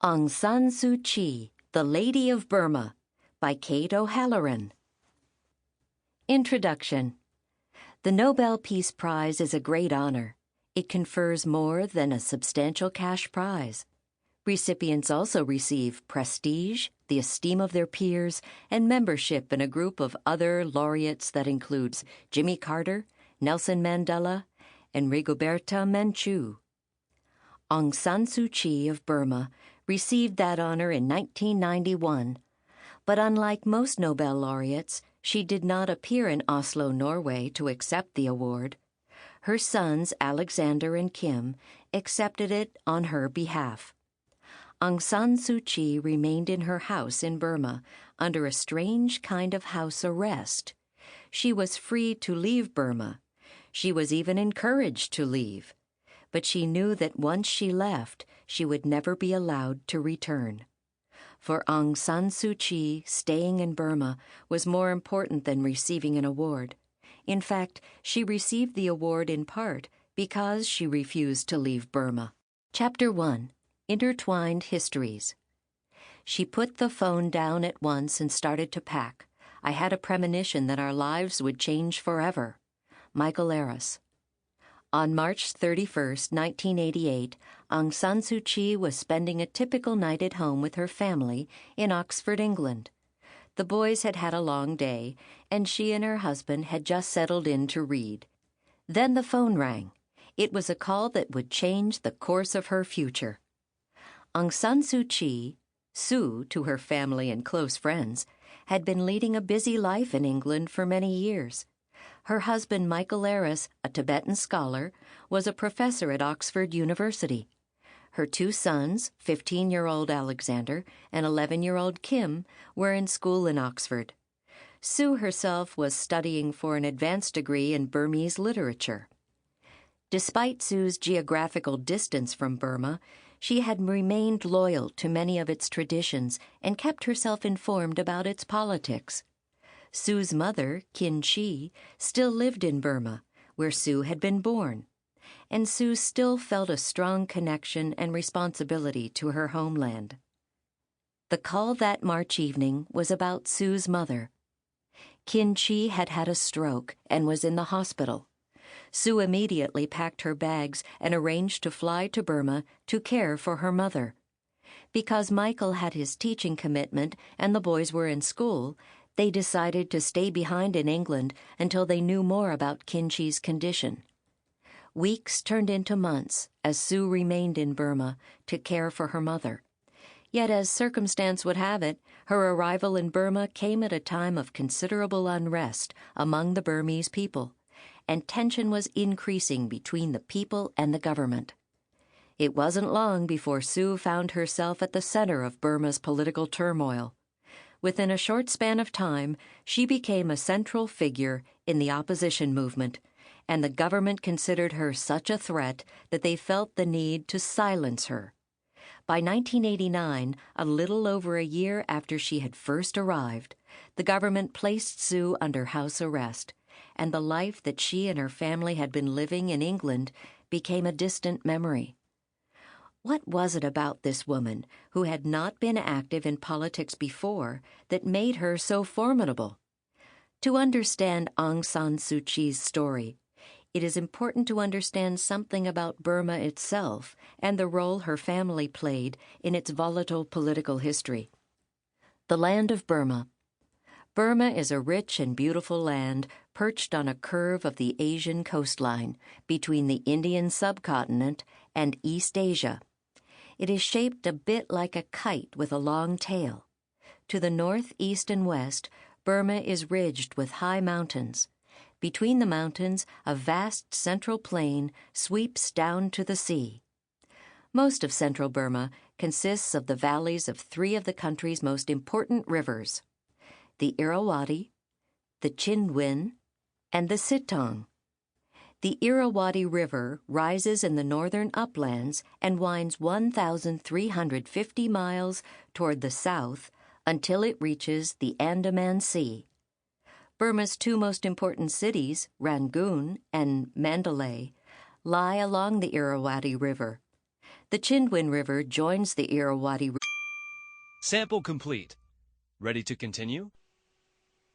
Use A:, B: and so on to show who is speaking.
A: Aung San Suu Kyi, the Lady of Burma, by Kate O'Halloran. Introduction. The Nobel Peace Prize is a great honor. It confers more than a substantial cash prize. Recipients also receive prestige, the esteem of their peers, and membership in a group of other laureates that includes Jimmy Carter, Nelson Mandela, and Rigoberta Menchú. Aung San Suu Kyi of Burma received that honor in 1991, but unlike most Nobel laureates, she did not appear in Oslo, Norway to accept the award. Her sons, Alexander and Kim, accepted it on her behalf. Aung San Suu Kyi remained in her house in Burma under a strange kind of house arrest. She was free to leave Burma. She was even encouraged to leave. But she knew that once she left, she would never be allowed to return. For Aung San Suu Kyi, staying in Burma was more important than receiving an award. In fact, she received the award in part because she refused to leave Burma. Chapter 1. Intertwined Histories. She put the phone down at once and started to pack. I had a premonition that our lives would change forever. Michael Eris. On March 31, 1988, Aung San Suu Kyi was spending a typical night at home with her family in Oxford, England. The boys had had a long day, and she and her husband had just settled in to read. Then the phone rang. It was a call that would change the course of her future. Aung San Suu Kyi, Suu to her family and close friends, had been leading a busy life in England for many years. Her husband, Michael Eris, a Tibetan scholar, was a professor at Oxford University. Her two sons, 15-year-old Alexander and 11-year-old Kim, were in school in Oxford. Sue herself was studying for an advanced degree in Burmese literature. Despite Sue's geographical distance from Burma, she had remained loyal to many of its traditions and kept herself informed about its politics. Sue's mother, Kin Chi, still lived in Burma, where Sue had been born, and Sue still felt a strong connection and responsibility to her homeland. The call that March evening was about Sue's mother. Kin Chi had had a stroke and was in the hospital. Sue immediately packed her bags and arranged to fly to Burma to care for her mother. Because Michael had his teaching commitment and the boys were in school, they decided to stay behind in England until they knew more about Kin Chi's condition. Weeks turned into months as Sue remained in Burma to care for her mother. Yet as circumstance would have it, her arrival in Burma came at a time of considerable unrest among the Burmese people, and tension was increasing between the people and the government. It wasn't long before Sue found herself at the center of Burma's political turmoil. Within a short span of time, she became a central figure in the opposition movement, and the government considered her such a threat that they felt the need to silence her. By 1989, a little over a year after she had first arrived, the government placed Sue under house arrest, and the life that she and her family had been living in England became a distant memory. What was it about this woman, who had not been active in politics before, that made her so formidable? To understand Aung San Suu Kyi's story, it is important to understand something about Burma itself and the role her family played in its volatile political history. The land of Burma. Burma is a rich and beautiful land perched on a curve of the Asian coastline between the Indian subcontinent and East Asia. It is shaped a bit like a kite with a long tail. To the north, east, and west, Burma is ridged with high mountains. Between the mountains, a vast central plain sweeps down to the sea. Most of central Burma consists of the valleys of three of the country's most important rivers: the Irrawaddy, the Chindwin, and the Sittong. The Irrawaddy River rises in the northern uplands and winds 1,350 miles toward the south until it reaches the Andaman Sea. Burma's two most important cities, Rangoon and Mandalay, lie along the Irrawaddy River. The Chindwin River joins the Irrawaddy River.
B: Sample complete. Ready to continue?